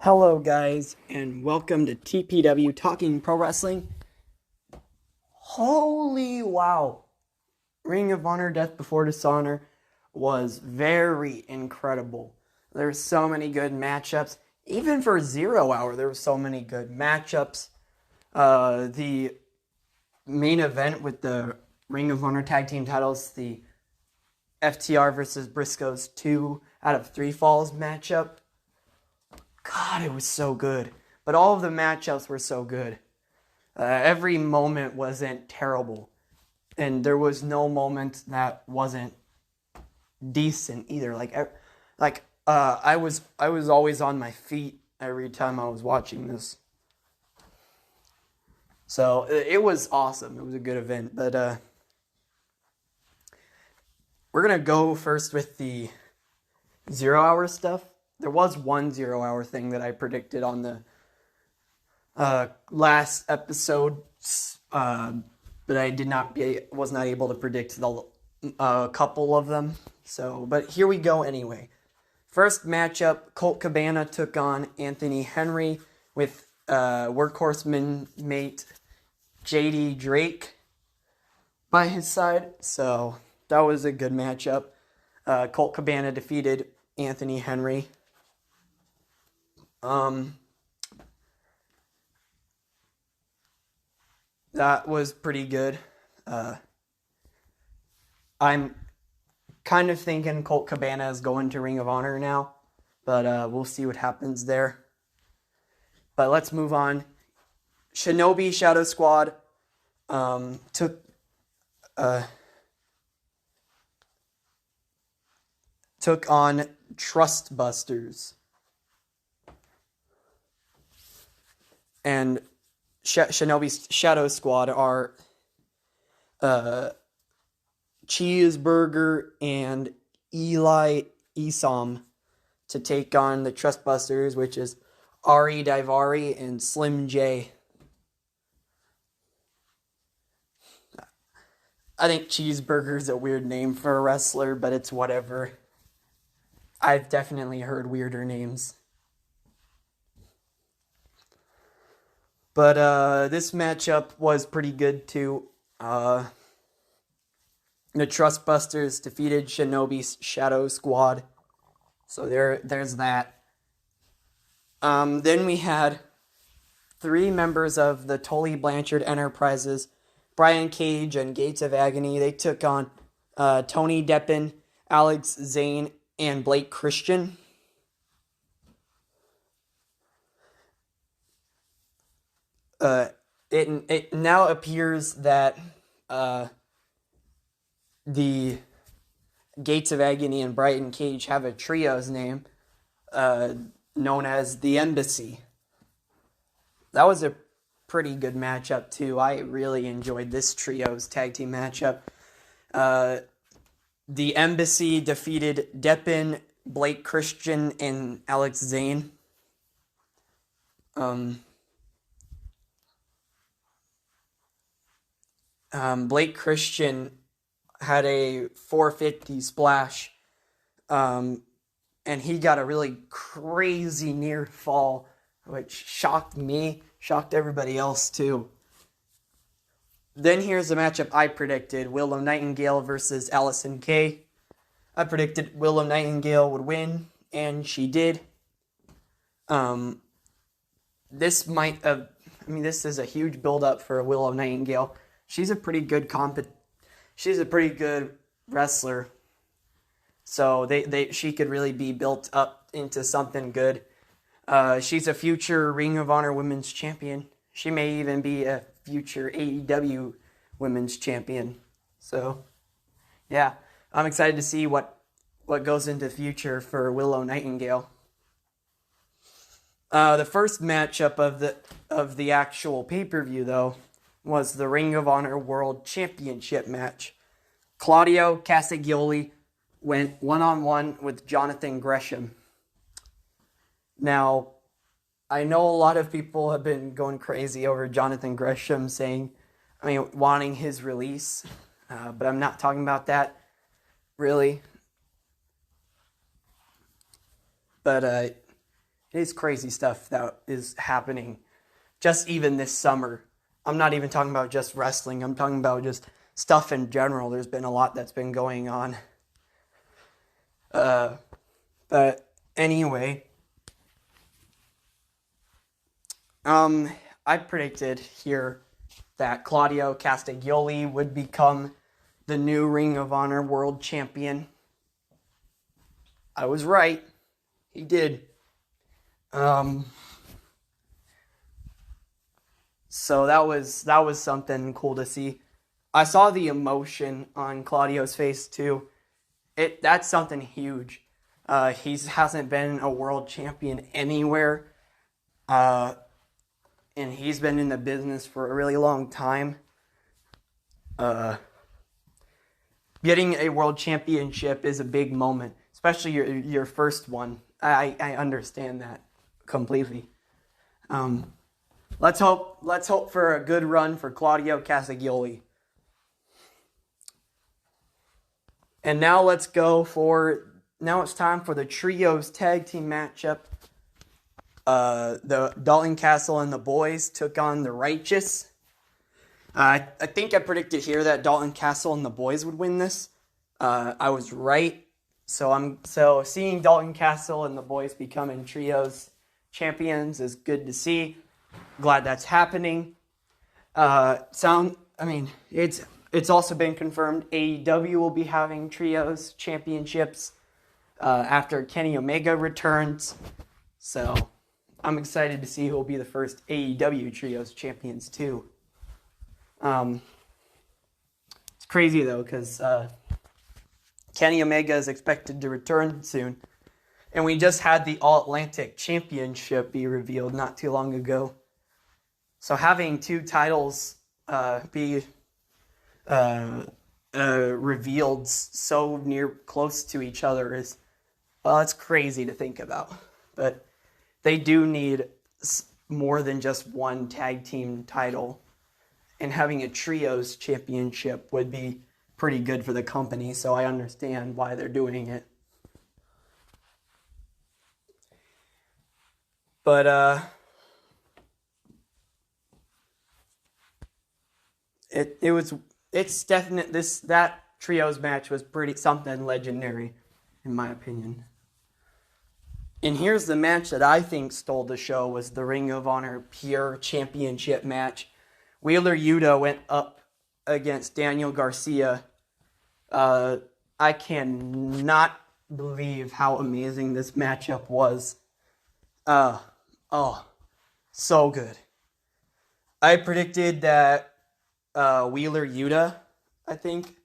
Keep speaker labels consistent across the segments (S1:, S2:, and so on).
S1: Hello guys, and welcome to TPW Talking Pro Wrestling. Holy wow! Ring of Honor Death Before Dishonor was very incredible. There's so many good matchups. Even for 0 Hour, there were so many good matchups. The main event with the Ring of Honor Tag Team titles, the FTR versus Briscoes 2 out of 3 falls matchup. God, it was so good. But all of the matchups were so good. Every moment wasn't terrible. And there was no moment that wasn't decent either. I was always on my feet every time I was watching this. So it was awesome. It was a good event. But we're going to go first with the 0 Hour stuff. There was one 0 Hour thing that I predicted on the last episode, but I was not able to predict a couple of them. So, but here we go anyway. First matchup, Colt Cabana took on Anthony Henry with workhorseman mate JD Drake by his side. So that was a good matchup. Colt Cabana defeated Anthony Henry. That was pretty good. I'm kind of thinking Colt Cabana is going to Ring of Honor now, but we'll see what happens there. But let's move on. Shinobi Shadow Squad took on Trustbusters. And Shinobi's Shadow Squad are Cheeseburger and Eli Isom to take on the Trustbusters, which is Ari Daivari and Slim J. I think Cheeseburger's a weird name for a wrestler, but it's whatever. I've definitely heard weirder names. But this matchup was pretty good too. The Trustbusters defeated Shinobi's Shadow Squad. So there's that. Then we had 3 members of the Tully Blanchard Enterprises, Brian Cage and Gates of Agony. They took on Tony Deppen, Alex Zane, and Blake Christian. It now appears that the Gates of Agony and Brian Cage have a trio's name known as the Embassy. That was a pretty good matchup too. I really enjoyed this trio's tag team matchup. The Embassy defeated Deppen, Blake Christian, and Alex Zane. Blake Christian had a 450 splash, and he got a really crazy near fall, which shocked me, shocked everybody else too. Then here's the matchup I predicted, Willow Nightingale versus Allison Kay. I predicted Willow Nightingale would win, and she did. This is a huge build-up for Willow Nightingale. She's a pretty good wrestler. So she could really be built up into something good. She's a future Ring of Honor Women's Champion. She may even be a future AEW Women's Champion. So, yeah, I'm excited to see what goes into the future for Willow Nightingale. The first matchup of the actual pay-per-view, though, was the Ring of Honor World Championship match. Claudio Castagnoli went one-on-one with Jonathan Gresham. Now, I know a lot of people have been going crazy over Jonathan Gresham wanting his release, but I'm not talking about that, really. But it's crazy stuff that is happening just even this summer. I'm not even talking about just wrestling. I'm talking about just stuff in general. There's been a lot that's been going on. But anyway, I predicted here that Claudio Castagnoli would become the new Ring of Honor World Champion. I was right. He did. So that was something cool to see. I saw the emotion on Claudio's face too. That's something huge. He hasn't been a world champion anywhere. And he's been in the business for a really long time. Getting a world championship is a big moment, especially your first one. I understand that completely. Let's hope for a good run for Claudio Castagnoli. And now it's time for the trios tag team matchup. The Dalton Castle and the boys took on the Righteous. I think I predicted here that Dalton Castle and the boys would win this. I was right. So seeing Dalton Castle and the boys becoming trios champions is good to see. Glad that's happening. It's also been confirmed AEW will be having trios championships after Kenny Omega returns. So I'm excited to see who will be the first AEW trios champions too. It's crazy though, because Kenny Omega is expected to return soon. And we just had the All-Atlantic Championship be revealed not too long ago. So having two titles be revealed so close to each other is, well, it's crazy to think about. But they do need more than just one tag team title. And having a trios championship would be pretty good for the company, so I understand why they're doing it. But it's definite. That trios match was pretty something legendary, in my opinion. And here's the match that I think stole the show, was the Ring of Honor Pure Championship match. Wheeler Yuta went up against Daniel Garcia. I cannot believe how amazing this matchup was. So good. I predicted that Wheeler Yuta, I think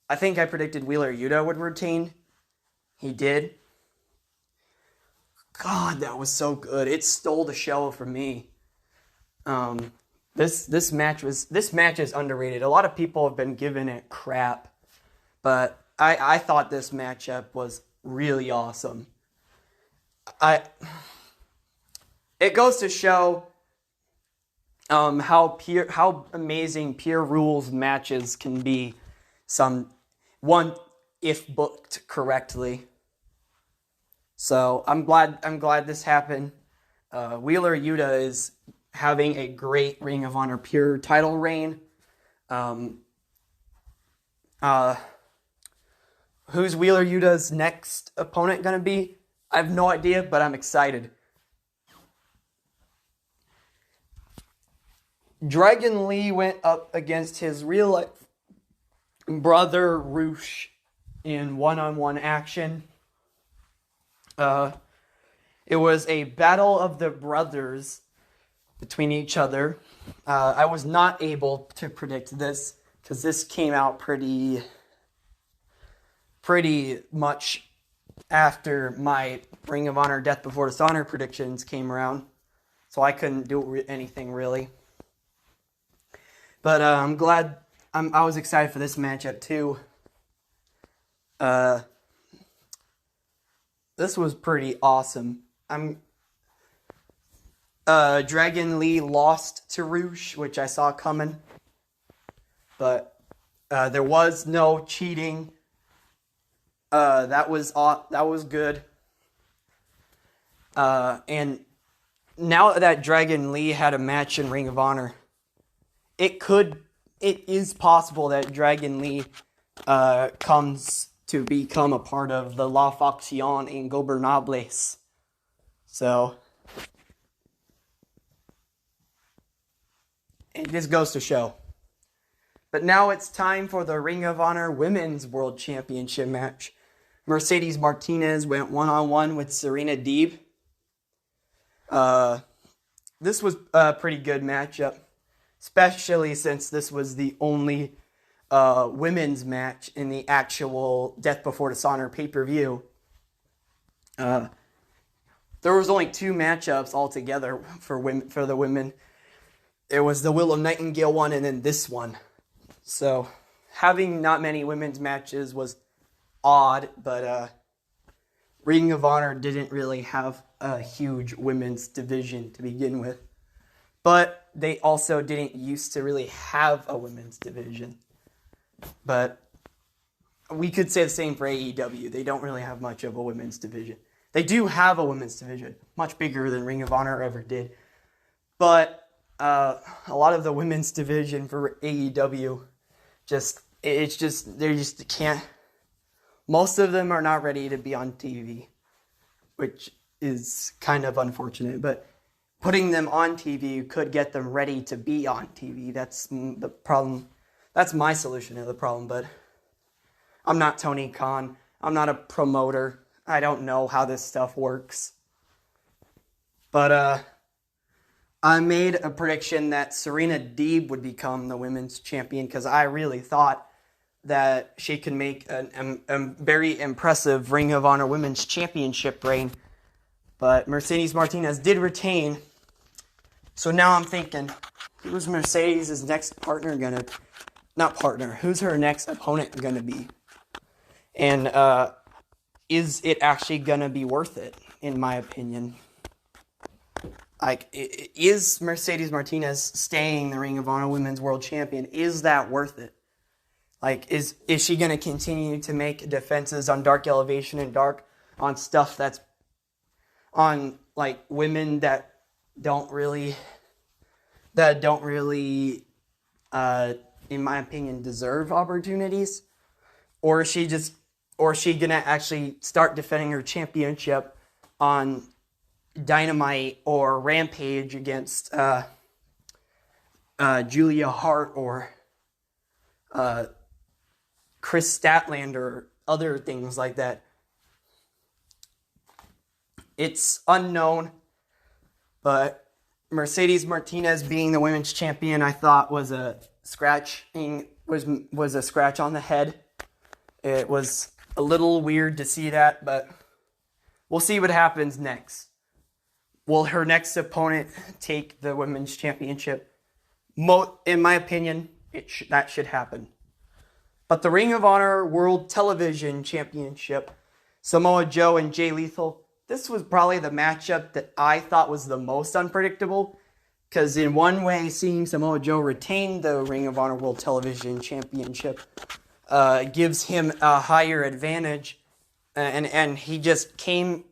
S1: I predicted Wheeler Yuta would retain. He did. God, that was so good. It stole the show for me. This match is underrated. A lot of people have been giving it crap, but I thought this matchup was really awesome. It goes to show how amazing Pure Rules matches can be. If booked correctly. So I'm glad this happened. Wheeler Yuta is having a great Ring of Honor Pure title reign. Who's Wheeler Yuta's next opponent going to be? I have no idea, but I'm excited. Dragon Lee went up against his real-life brother, Roosh, in one-on-one action. It was a battle of the brothers between each other. I was not able to predict this because this came out pretty much after my Ring of Honor Death Before Dishonor predictions came around, so I couldn't do anything really. But I'm glad. I was excited for this matchup too. This was pretty awesome. Dragon Lee lost to Roosh, which I saw coming. But there was no cheating. That was good. And now that Dragon Lee had a match in Ring of Honor, it is possible that Dragon Lee comes to become a part of the La Facción Ingobernables. So, it just goes to show. But now it's time for the Ring of Honor Women's World Championship match. Mercedes Martinez went one-on-one with Serena Deeb. This was a pretty good matchup, especially since this was the only women's match in the actual Death Before Dishonor pay-per-view. There was only 2 matchups altogether for the women. It was the Willow Nightingale one and then this one. So having not many women's matches was odd, but Ring of Honor didn't really have a huge women's division to begin with. But they also didn't used to really have a women's division. But we could say the same for AEW. They don't really have much of a women's division. They do have a women's division, much bigger than Ring of Honor ever did. But a lot of the women's division for AEW, they just can't. Most of them are not ready to be on TV, which is kind of unfortunate. But putting them on TV could get them ready to be on TV. That's the problem. That's my solution to the problem. But I'm not Tony Khan. I'm not a promoter. I don't know how this stuff works. But I made a prediction that Serena Deeb would become the women's champion because I really thought that she could make a very impressive Ring of Honor Women's Championship reign. But Mercedes Martinez did retain. So now I'm thinking, who's Mercedes' next partner gonna... Not partner. Who's her next opponent gonna be? And is it actually gonna be worth it, in my opinion? Like, is Mercedes Martinez staying the Ring of Honor Women's World Champion? Is that worth it? Like, is she going to continue to make defenses on Dark Elevation and Dark on stuff that's on, like, women that don't really, in my opinion, deserve opportunities? Or is she going to actually start defending her championship on Dynamite or Rampage against Julia Hart or Chris Statlander or other things like that? It's unknown, but Mercedes Martinez being the women's champion, I thought was a scratch on the head. It was a little weird to see that, but we'll see what happens next. Will her next opponent take the women's championship? In my opinion, that should happen. But the Ring of Honor World Television Championship, Samoa Joe and Jay Lethal, this was probably the matchup that I thought was the most unpredictable. Because in one way, seeing Samoa Joe retain the Ring of Honor World Television Championship gives him a higher advantage. And he just came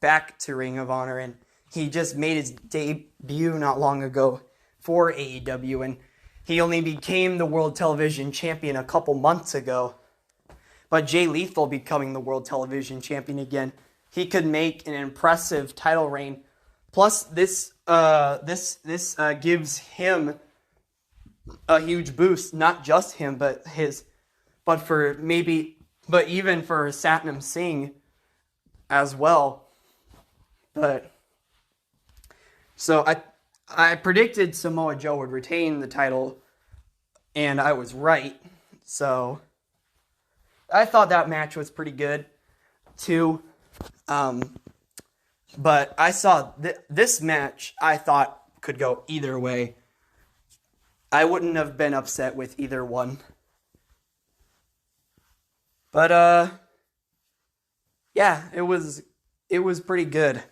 S1: back to Ring of Honor, and he just made his debut not long ago for AEW, and he only became the World Television Champion a couple months ago. But Jay Lethal becoming the World Television Champion again, he could make an impressive title reign. Plus, this gives him a huge boost, not just him, but even for Satnam Singh as well. But so I predicted Samoa Joe would retain the title, and I was right. So I thought that match was pretty good too. But I saw this match I thought could go either way. I wouldn't have been upset with either one. But yeah, it was pretty good.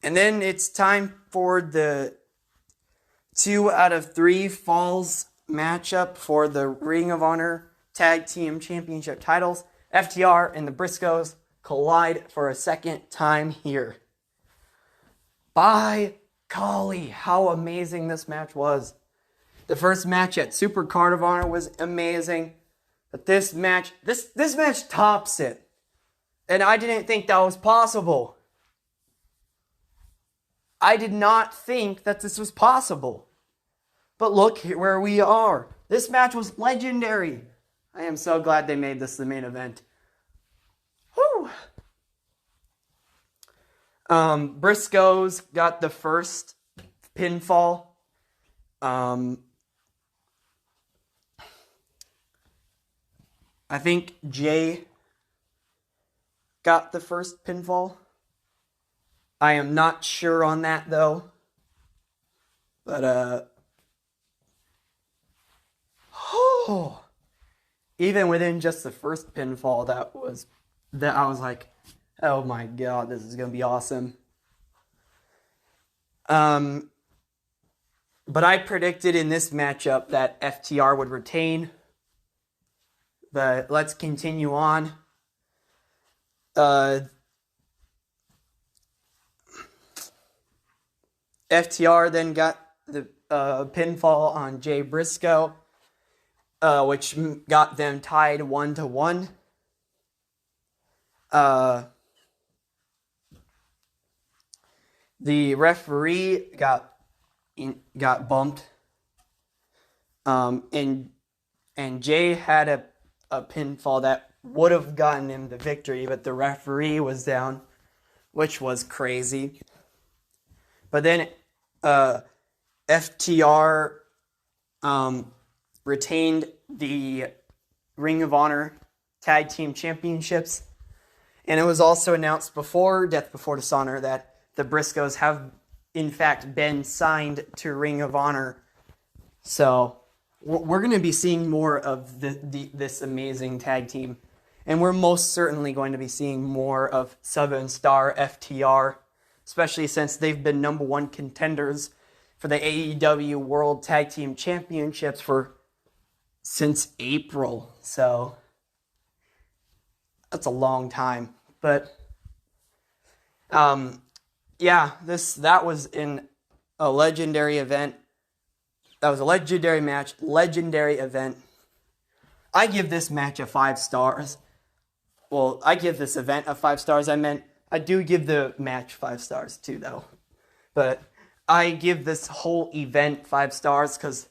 S1: And then it's time for the 2 out of 3 falls matchup for the Ring of Honor Tag Team Championship titles. FTR and the Briscoes collide for a second time here. By golly, how amazing this match was. The first match at Super Card of Honor was amazing. But this match tops it. And I didn't think that was possible. I did not think that this was possible. But look where we are. This match was legendary. I am so glad they made this the main event. Whew. Briscoes got the first pinfall. I think Jay got the first pinfall. I am not sure on that though. But even within just the first pinfall, that I was like, oh my god, this is gonna be awesome. But I predicted in this matchup that FTR would retain. But let's continue on. FTR then got the pinfall on Jay Briscoe, which got them tied 1-1. The referee got bumped, and Jay had a pinfall that would have gotten him the victory, but the referee was down, which was crazy. But then FTR retained the Ring of Honor Tag Team Championships, and it was also announced before Death Before Dishonor that the Briscoes have in fact been signed to Ring of Honor. So we're going to be seeing more of this amazing tag team. And we're most certainly going to be seeing more of 7-star FTR, especially since they've been #1 contenders for the AEW World Tag Team Championships since April. So that's a long time. But yeah, that was in a legendary event. That was a legendary match, legendary event. I give this match a 5 stars. Well, I give this event a 5 stars. I do give the match 5 stars too, though. But I give this whole event 5 stars because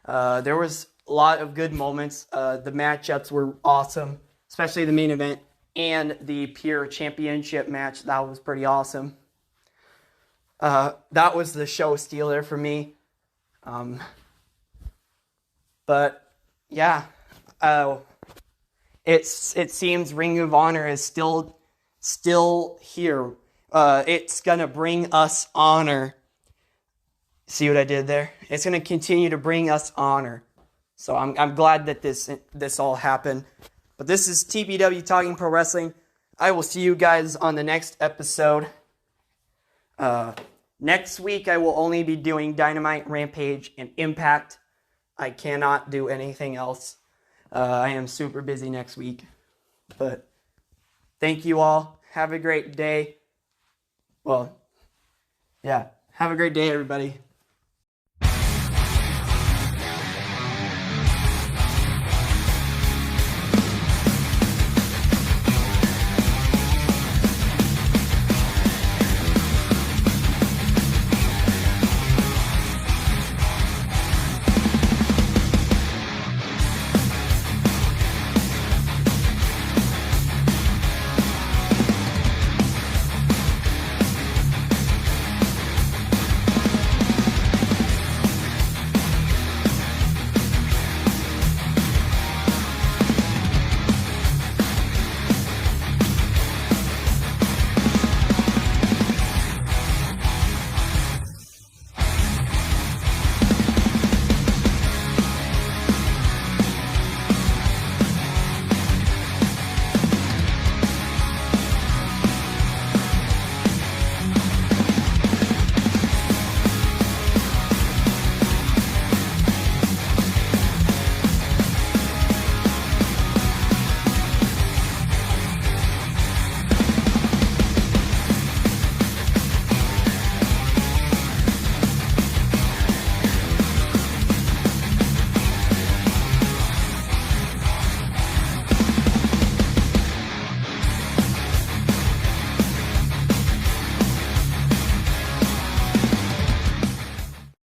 S1: there was a lot of good moments. The matchups were awesome, especially the main event and the Pure Championship match. That was pretty awesome. That was the show stealer for me. But yeah, it seems Ring of Honor is still here. It's gonna bring us honor. See what I did there? It's gonna continue to bring us honor. So I'm glad that this all happened. But this is TPW Talking Pro Wrestling. I will see you guys on the next episode. Next week, I will only be doing Dynamite, Rampage, and Impact. I cannot do anything else. I am super busy next week. But thank you all. Have a great day. Well, yeah. Have a great day, everybody.